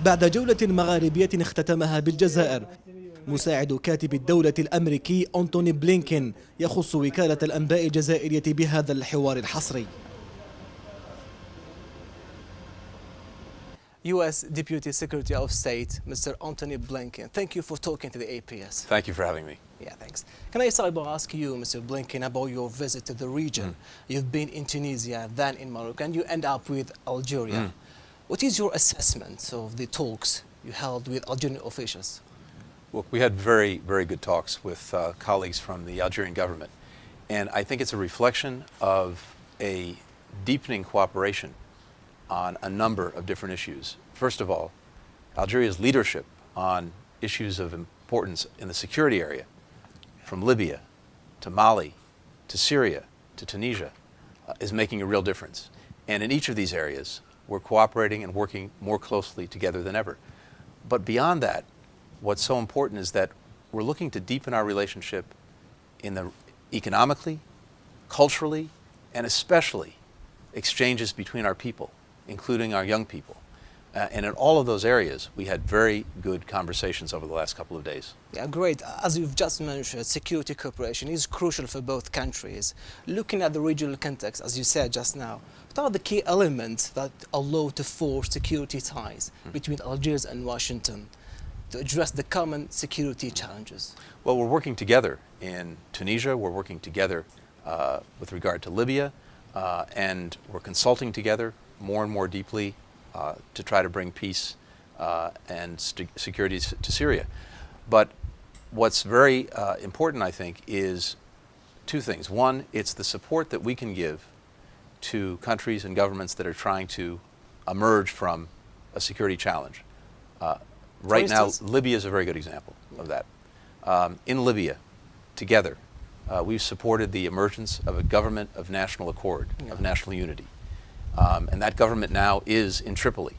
بعد جولة مغاربية اختتمها بالجزائر. مساعد كاتب الدولة الأمريكي أنتوني بلينكن يخص وكالة الأنباء الجزائرية بهذا الحوار الحصري. U.S. Deputy Secretary of State, Mr. Antony Blinken, thank you for talking to the APS. Thank you for having me. Yeah, thanks. Can I start by asking you, Mr. Blinken, about your visit to the region? You've been in Tunisia, then in Morocco, and you end up with Algeria. What is your assessment of the talks you held with Algerian officials? Well, we had very, very good talks with colleagues from the Algerian government, and I think it's a reflection of a deepening cooperation on a number of different issues. First of all, Algeria's leadership on issues of importance in the security area, from Libya to Mali to Syria to Tunisia, is making a real difference. And in each of these areas, we're cooperating and working more closely together than ever. But beyond that, what's so important is that we're looking to deepen our relationship in the economically, culturally, and especially exchanges between our people, including our young people. And in all of those areas, we had very good conversations over the last couple of days. Yeah, great. As you've just mentioned, security cooperation is crucial for both countries. Looking at the regional context, as you said just now, what are the key elements that allow to forge security ties between Algiers and Washington to address the common security challenges? Well, we're working together in Tunisia, we're working together with regard to Libya, and we're consulting together more and more deeply to try to bring peace and security to Syria. But what's very important, I think, is two things. One, it's the support that we can give to countries and governments that are trying to emerge from a security challenge. Right now, Libya is a very good example of that. In Libya, together, we've supported the emergence of a government of national accord, of national unity. And that government now is in Tripoli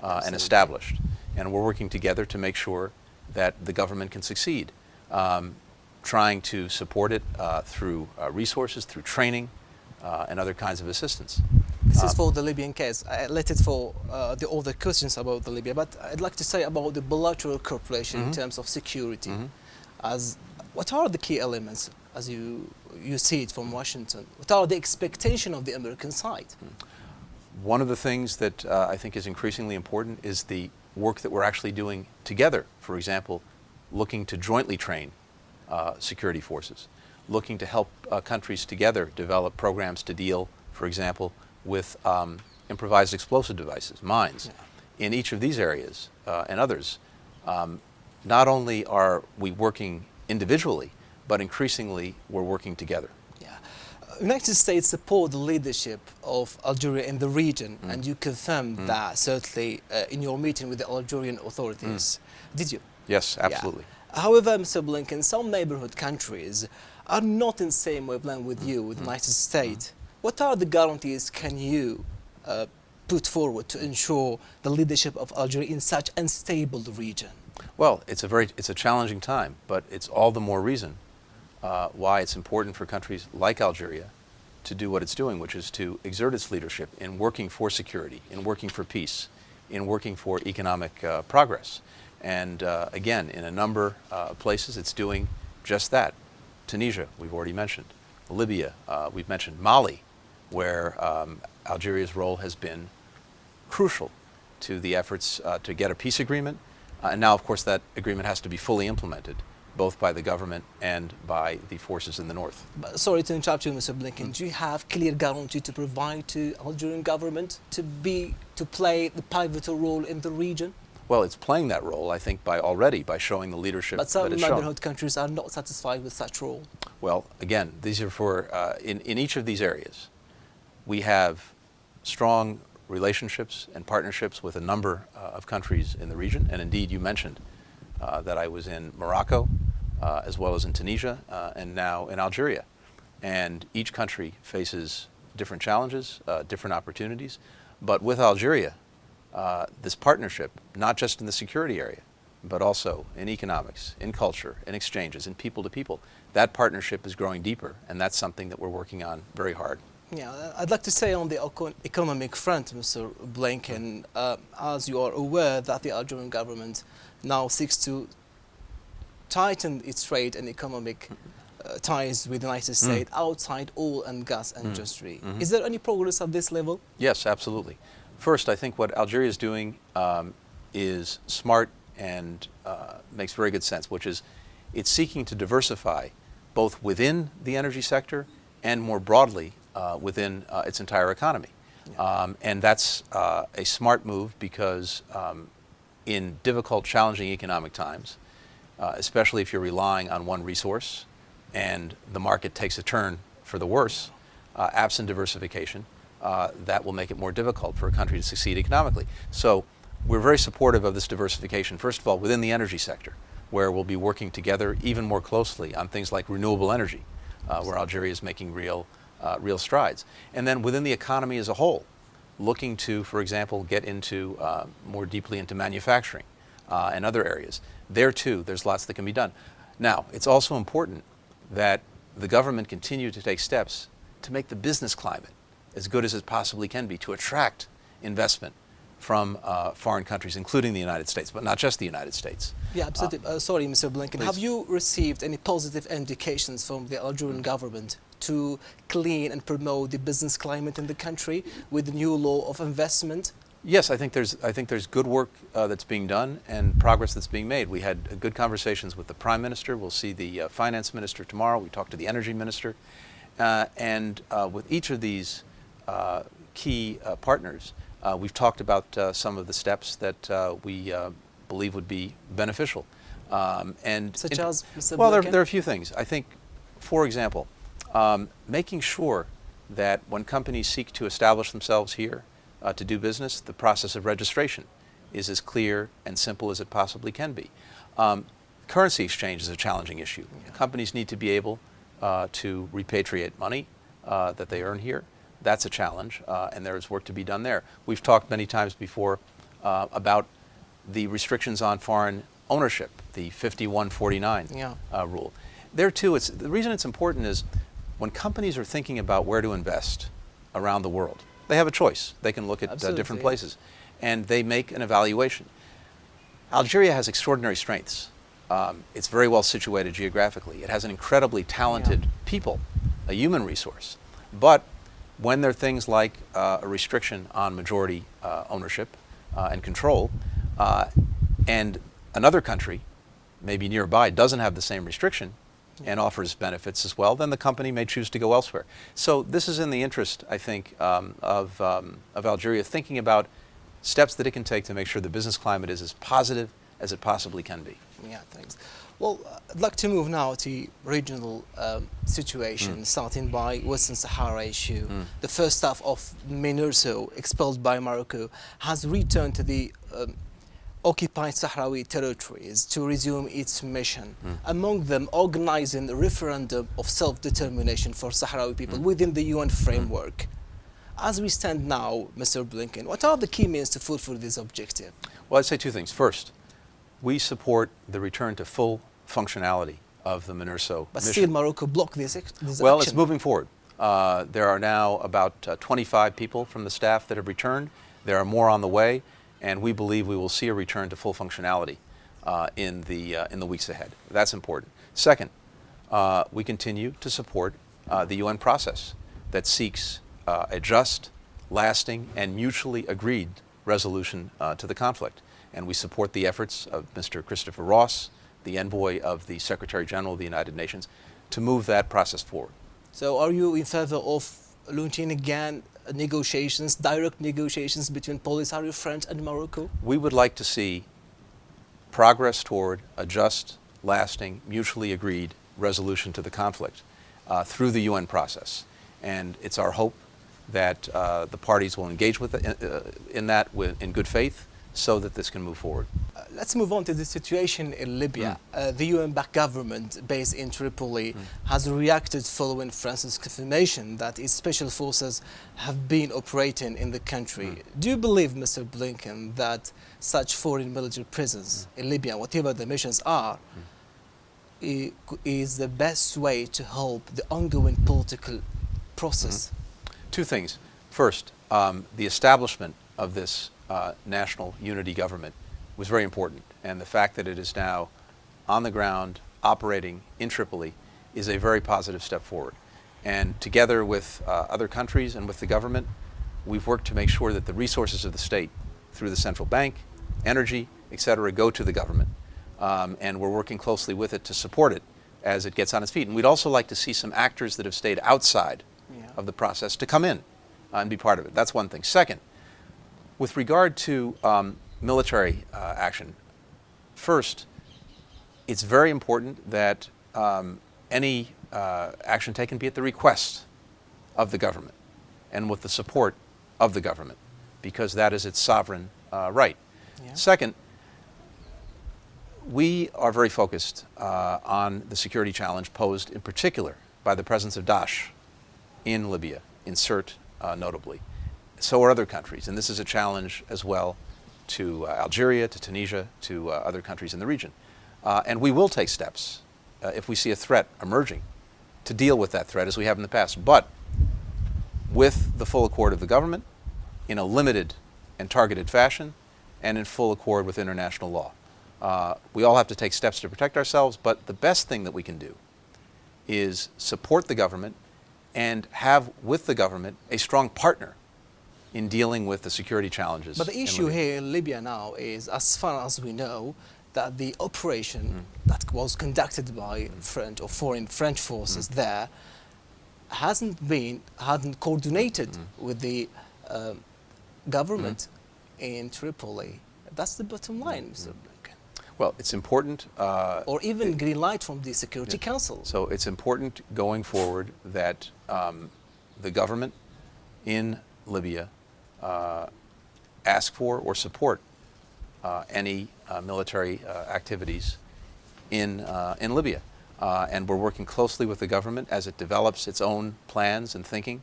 and established. And we're working together to make sure that the government can succeed, trying to support it through resources, through training, and other kinds of assistance. This is for the Libyan case. I let it for the other questions about the Libya, but I'd like to say about the bilateral cooperation in terms of security. As what are the key elements as you see it from Washington? What are the expectations of the American side? One of the things that I think is increasingly important is the work that we're actually doing together. For example, looking to jointly train security forces, looking to help countries together develop programs to deal, for example, with improvised explosive devices, mines. In each of these areas and others, not only are we working individually, but increasingly we're working together. United States support the leadership of Algeria in the region, and you confirmed that certainly in your meeting with the Algerian authorities. Did you? Yes, absolutely. Yeah. However, Mr. Blinken, some neighborhood countries are not in the same wavelength with you, with the United States. What are the guarantees can you put forward to ensure the leadership of Algeria in such unstable region? Well, it's a challenging time, but it's all the more reason why it's important for countries like Algeria to do what it's doing, which is to exert its leadership in working for security, in working for peace, in working for economic progress. And again, in a number of places, it's doing just that. Tunisia, we've already mentioned. Libya, we've mentioned. Mali, where Algeria's role has been crucial to the efforts to get a peace agreement. And now, of course, that agreement has to be fully implemented, both by the government and by the forces in the north. Sorry to interrupt you, Mr. Blinken. Do you have clear guarantee to provide to Algerian government to play the pivotal role in the region? Well, it's playing that role, I think, by showing the leadership that it's shown. But some neighborhood countries are not satisfied with such role. Well, again, these are for in each of these areas, we have strong relationships and partnerships with a number of countries in the region. And indeed, you mentioned that I was in Morocco, as well as in Tunisia, and now in Algeria. And each country faces different challenges, different opportunities. But with Algeria, this partnership, not just in the security area, but also in economics, in culture, in exchanges, in people to people, that partnership is growing deeper, and that's something that we're working on very hard. Yeah, I'd like to say on the economic front, Mr. Blinken, as you are aware that the Algerian government now seeks to tighten its trade and economic ties with the United States outside oil and gas industry. Is there any progress at this level? Yes, absolutely. First, I think what Algeria is doing is smart and makes very good sense, which is it's seeking to diversify both within the energy sector and more broadly within its entire economy. And that's a smart move because in difficult, challenging economic times, especially if you're relying on one resource and the market takes a turn for the worse, absent diversification, that will make it more difficult for a country to succeed economically. So we're very supportive of this diversification, first of all, within the energy sector, where we'll be working together even more closely on things like renewable energy, where Algeria is making real strides. And then within the economy as a whole, looking to, for example, get into more deeply into manufacturing and other areas. There too, there's lots that can be done. Now, it's also important that the government continue to take steps to make the business climate as good as it possibly can be to attract investment from foreign countries, including the United States, but not just the United States. Yeah, absolutely. Sorry, Mr. Blinken. Please. Have you received any positive indications from the Algerian government to clean and promote the business climate in the country with the new law of investment? Yes, I think there's good work that's being done and progress that's being made. We had good conversations with the Prime Minister. We'll see the Finance Minister tomorrow. We talked to the Energy Minister. And with each of these key partners, we've talked about some of the steps that we believe would be beneficial. Such as, Mr. Well, Blinken? there are a few things. I think, for example, making sure that when companies seek to establish themselves here to do business, the process of registration is as clear and simple as it possibly can be. Currency exchange is a challenging issue. Yeah. Companies need to be able to repatriate money that they earn here. That's a challenge, and there is work to be done there. We've talked many times before about the restrictions on foreign ownership, the 5149 rule. There too, the reason it's important is when companies are thinking about where to invest around the world, they have a choice. They can look at different places, and they make an evaluation. Algeria has extraordinary strengths. It's very well situated geographically. It has an incredibly talented people, a human resource. But when there are things like a restriction on majority ownership and control, and another country, maybe nearby, doesn't have the same restriction and offers benefits as well, then the company may choose to go elsewhere. So this is in the interest, I think, of Algeria thinking about steps that it can take to make sure the business climate is as positive as it possibly can be. Yeah, thanks. Well, I'd like to move now to regional situation, starting by Western Sahara issue. The first staff of MINURSO, expelled by Morocco, has returned to the occupied Sahrawi territories to resume its mission, among them organizing a referendum of self-determination for Sahrawi people within the UN framework. As we stand now, Mr. Blinken, what are the key means to fulfill this objective? Well, I'd say two things. First, we support the return to full functionality of the MINURSO But mission. still Morocco blocked this Well, action. it's moving forward. There are now about 25 people from the staff that have returned. There are more on the way, and we believe we will see a return to full functionality in the weeks ahead. That's important. Second, we continue to support the UN process that seeks a just, lasting, and mutually agreed resolution to the conflict. And we support the efforts of Mr. Christopher Ross, the envoy of the Secretary General of the United Nations, to move that process forward. So are you in favor of launching again negotiations, direct negotiations between Polisario, France and Morocco? We would like to see progress toward a just, lasting, mutually agreed resolution to the conflict through the UN process. And it's our hope that the parties will engage with in that in good faith so that this can move forward. Let's move on to the situation in Libya. The UN-backed government based in Tripoli has reacted following France's confirmation that its special forces have been operating in the country. Do you believe, Mr. Blinken, that such foreign military presence in Libya, whatever the missions are, is the best way to help the ongoing political process? Two things. First, the establishment of this national unity government was very important, and the fact that it is now on the ground, operating in Tripoli, is a very positive step forward. And together with other countries and with the government, we've worked to make sure that the resources of the state, through the central bank, energy, etc., go to the government. And we're working closely with it to support it as it gets on its feet. And we'd also like to see some actors that have stayed outside of the process to come in and be part of it. That's one thing. Second, with regard to military action, first, it's very important that any action taken be at the request of the government and with the support of the government, because that is its sovereign right. Yeah. Second, we are very focused on the security challenge posed in particular by the presence of Daesh in Libya, in Sirte notably. So are other countries, and this is a challenge as well to Algeria, to Tunisia, to other countries in the region. And we will take steps if we see a threat emerging to deal with that threat as we have in the past, but with the full accord of the government, in a limited and targeted fashion, and in full accord with international law. We all have to take steps to protect ourselves, but the best thing that we can do is support the government and have with the government a strong partner in dealing with the security challenges. But the issue here in Libya now is, as far as we know, that the operation that was conducted by French or foreign French forces there hadn't coordinated with the government in Tripoli. That's the bottom line, Mr. Blinken. Well, it's important. Or even green light from the Security Council. So it's important going forward that the government in Libya ask for or support any military activities in Libya. And we're working closely with the government as it develops its own plans and thinking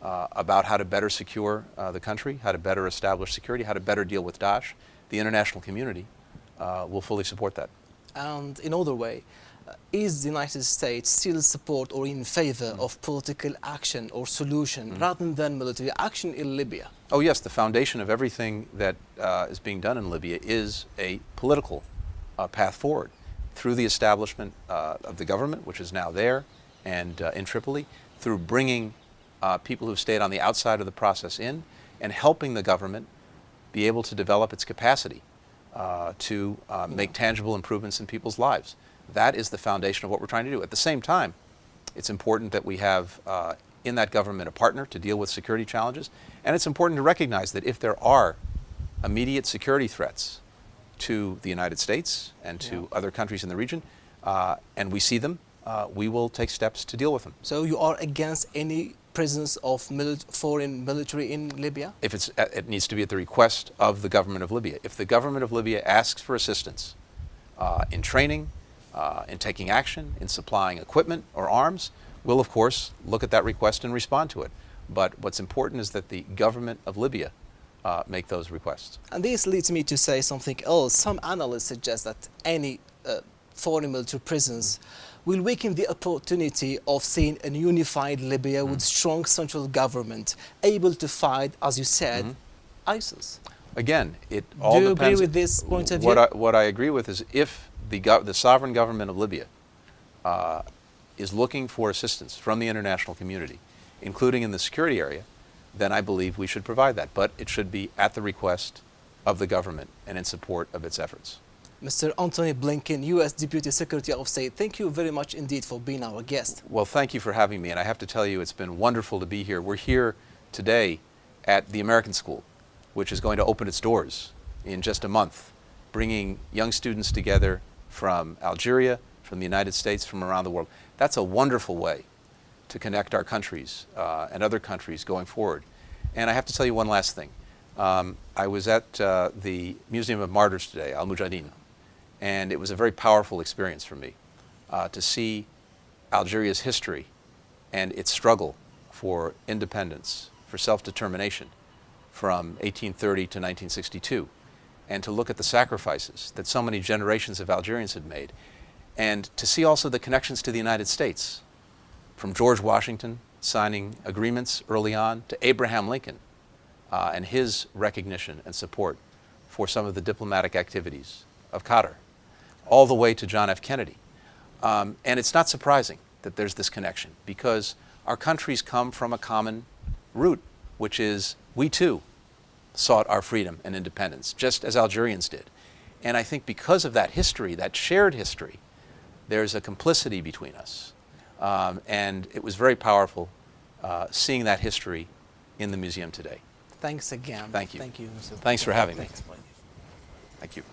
about how to better secure the country, how to better establish security, how to better deal with Daesh. The international community will fully support that. And in other way, is the United States still support or in favor of political action or solution rather than military action in Libya? Oh yes, the foundation of everything that is being done in Libya is a political path forward through the establishment of the government, which is now there and in Tripoli, through bringing people who've stayed on the outside of the process in and helping the government be able to develop its capacity to make tangible improvements in people's lives. That is the foundation of what we're trying to do. At the same time, it's important that we have in that government a partner to deal with security challenges, and it's important to recognize that if there are immediate security threats to the United States and to other countries in the region, and we see them, we will take steps to deal with them. So you are against any presence of foreign military in Libya? If it needs to be at the request of the government of Libya. If the government of Libya asks for assistance in training, in taking action, in supplying equipment or arms, we'll of course look at that request and respond to it. But what's important is that the government of Libya make those requests. And this leads me to say something else. Some analysts suggest that any foreign military presence will weaken the opportunity of seeing a unified Libya with strong central government able to fight, as you said, ISIS. Again, it all depends. Do you agree with this point of view? What I agree with is if the sovereign government of Libya is looking for assistance from the international community, including in the security area, then I believe we should provide that. But it should be at the request of the government and in support of its efforts. Mr. Anthony Blinken, U.S. Deputy Secretary of State, thank you very much indeed for being our guest. Well, thank you for having me, and I have to tell you it's been wonderful to be here. We're here today at the American School, which is going to open its doors in just a month, bringing young students together from Algeria, from the United States, from around the world. That's a wonderful way to connect our countries and other countries going forward. And I have to tell you one last thing. I was at the Museum of Martyrs today, Al-Mujahideen, and it was a very powerful experience for me to see Algeria's history and its struggle for independence, for self-determination from 1830 to 1962, and to look at the sacrifices that so many generations of Algerians had made, and to see also the connections to the United States, from George Washington signing agreements early on, to Abraham Lincoln and his recognition and support for some of the diplomatic activities of Qatar, all the way to John F. Kennedy. And it's not surprising that there's this connection, because our countries come from a common root, which is we too sought our freedom and independence, just as Algerians did. And I think because of that history, that shared history, there's a complicity between us. And it was very powerful seeing that history in the museum today. Thanks again. Thank you. Thank you, Mr. Thanks for having me. Thanks. Thank you.